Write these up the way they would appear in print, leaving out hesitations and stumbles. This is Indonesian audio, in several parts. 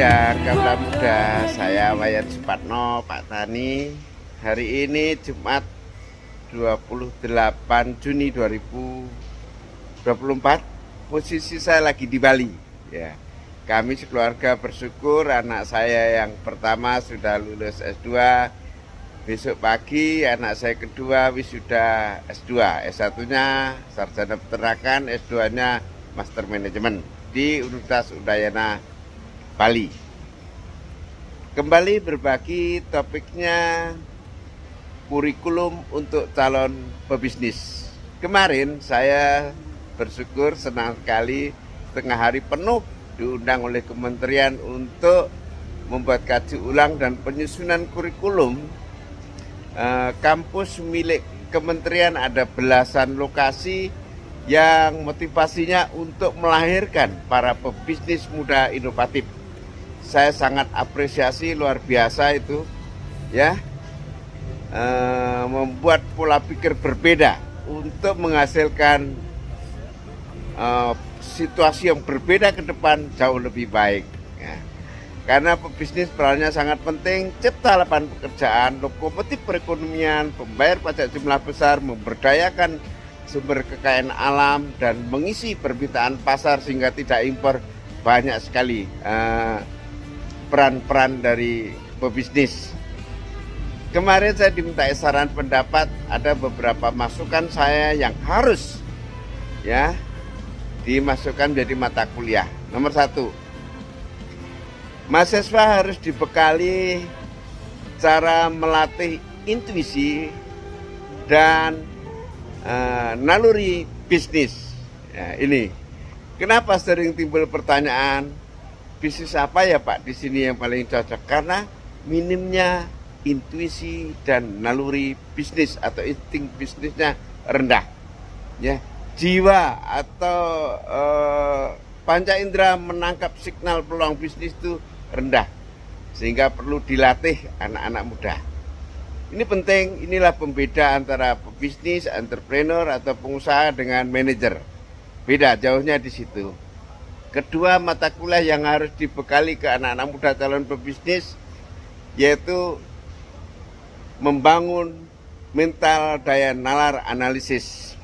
siang Kaula Muda, saya Wayan Supatno, Pak Tani. Hari ini Jumat 28 Juni 2024. Posisi saya lagi di Bali. Ya, kami sekeluarga bersyukur anak saya yang pertama sudah lulus S2. Besok pagi anak saya kedua wisuda S2. S1-nya sarjana peternakan, S2-nya Master Manajemen di Universitas Udayana Bali. Kembali berbagi topiknya kurikulum untuk calon pebisnis. Kemarin saya bersyukur senang sekali setengah hari penuh diundang oleh kementerian untuk membuat kaji ulang dan penyusunan kurikulum. Kampus milik kementerian ada belasan lokasi yang motivasinya untuk melahirkan para pebisnis muda inovatif. Saya sangat apresiasi, luar biasa itu, ya, membuat pola pikir berbeda untuk menghasilkan situasi yang berbeda ke depan jauh lebih baik. Ya. Karena pebisnis perannya sangat penting, cipta lapangan pekerjaan, lokomotif perekonomian, pembayar pajak jumlah besar, memberdayakan sumber kekayaan alam, dan mengisi permintaan pasar sehingga tidak impor. Banyak sekali peran-peran dari pebisnis. Kemarin saya diminta saran pendapat, ada beberapa masukan saya yang harus ya dimasukkan menjadi mata kuliah. Nomor 1, mahasiswa harus dibekali cara melatih intuisi dan naluri bisnis. Ya, ini kenapa sering timbul pertanyaan bisnis apa ya Pak di sini yang paling cocok? Karena minimnya intuisi dan naluri bisnis atau insting bisnisnya rendah. Ya, jiwa atau panca indera menangkap signal peluang bisnis itu rendah, sehingga perlu dilatih anak-anak muda. Ini penting, inilah pembeda antara pebisnis, entrepreneur atau pengusaha dengan manajer. Beda jauhnya di situ. Kedua, mata kuliah yang harus dibekali ke anak-anak muda calon pebisnis yaitu membangun mental daya nalar analisis.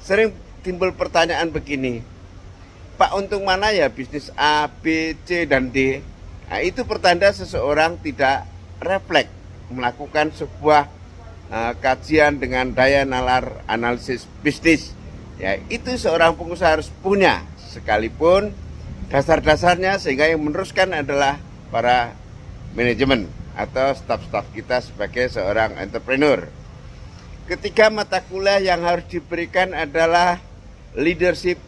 Sering timbul pertanyaan begini, Pak, untung mana ya bisnis A, B, C, dan D? Nah, itu pertanda seseorang tidak refleks melakukan sebuah kajian dengan daya nalar analisis bisnis. Ya, itu seorang pengusaha harus punya, sekalipun dasar-dasarnya, sehingga yang meneruskan adalah para manajemen atau staf-staf kita sebagai seorang entrepreneur. Ketiga, mata kuliah yang harus diberikan adalah leadership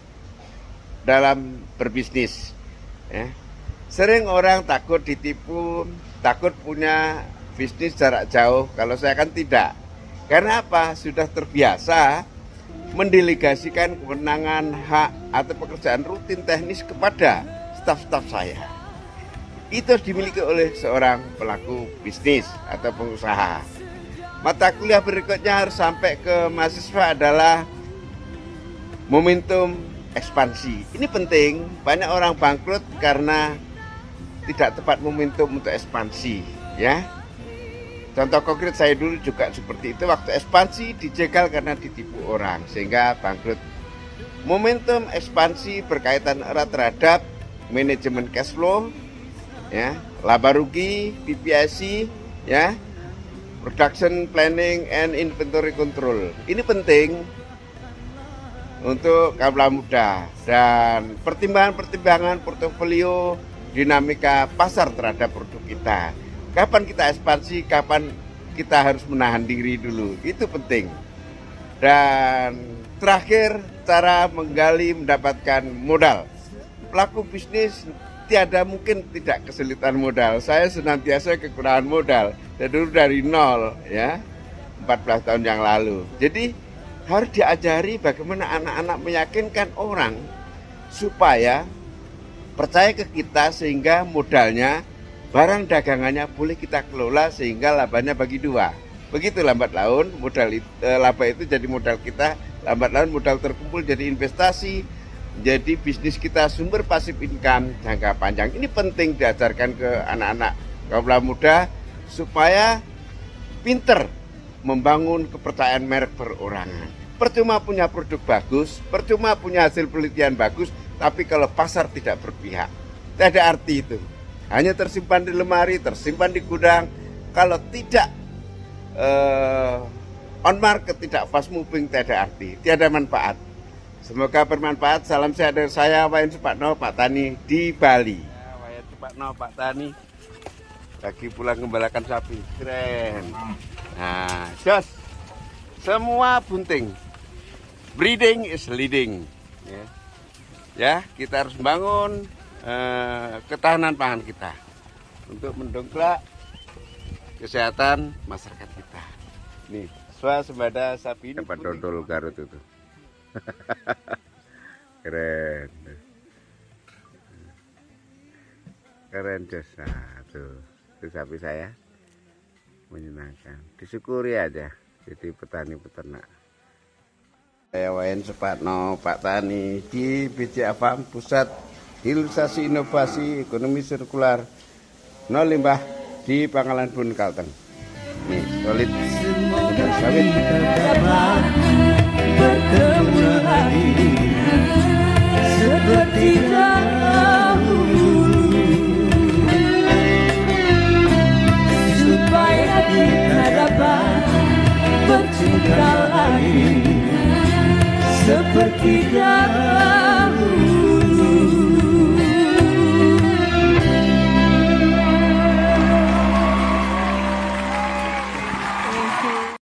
dalam berbisnis. Ya. Sering orang takut ditipu, takut punya bisnis jarak jauh. Kalau saya kan tidak. Karena apa? Sudah terbiasa mendelegasikan kewenangan, hak, atau pekerjaan rutin teknis kepada staf-staf saya. Itu harus dimiliki oleh seorang pelaku bisnis atau pengusaha. Mata kuliah berikutnya harus sampai ke mahasiswa adalah momentum ekspansi. Ini penting, banyak orang bangkrut karena tidak tepat momentum untuk ekspansi, ya. Contoh konkret saya dulu juga seperti itu, waktu ekspansi dijegal karena ditipu orang sehingga bangkrut. Momentum ekspansi berkaitan erat terhadap manajemen cash flow, ya, laba rugi, PPIC, ya, production planning and inventory control. Ini penting untuk kaula muda, dan pertimbangan-pertimbangan portofolio, dinamika pasar terhadap produk kita. Kapan kita ekspansi, kapan kita harus menahan diri dulu, itu penting. Dan terakhir, cara menggali mendapatkan modal. Pelaku bisnis tiada mungkin tidak kesulitan modal. Saya senantiasa kekurangan modal dari nol, ya, 14 tahun yang lalu. Jadi harus diajari bagaimana anak-anak meyakinkan orang supaya percaya ke kita, sehingga modalnya, barang dagangannya boleh kita kelola sehingga labanya bagi dua. Begitu lambat laun laba itu jadi modal kita, lambat laun modal terkumpul jadi investasi, jadi bisnis kita sumber pasif income jangka panjang. Ini penting diajarkan ke anak-anak kaula muda supaya pinter membangun kepercayaan merek perorangan. Percuma punya produk bagus, percuma punya hasil penelitian bagus, tapi kalau pasar tidak berpihak, tidak ada arti itu. Hanya tersimpan di lemari, tersimpan di gudang. Kalau tidak on market, tidak fast moving, tidak ada arti, tidak ada manfaat. Semoga bermanfaat. Salam sehat dari saya, Wayan Supatno, Pak Tani di Bali. Wayan Supatno, Pak Tani lagi pulang gembalakan sapi. Keren. Nah, jos. Semua bunting. Breeding is leading. Ya, kita harus bangun ketahanan pangan kita untuk mendongkrak kesehatan masyarakat kita. Nih, swasembada sapi ini dapat dodol Garut itu. Keren. Keren jos. Nah, tuh. Itu sapi saya. Menyenangkan. Disyukuri aja jadi petani peternak. Saya Wayan Supatno, Pak Tani di BCA Farm, Pusat Hilirisasi Inovasi Ekonomi Sirkular Nol Limbah di Pangkalan Bun, Kalteng. Nih, solid dan sawit. Bertemu lagi seperti dahulu, supaya kita dapat bercinta lagi seperti dahulu.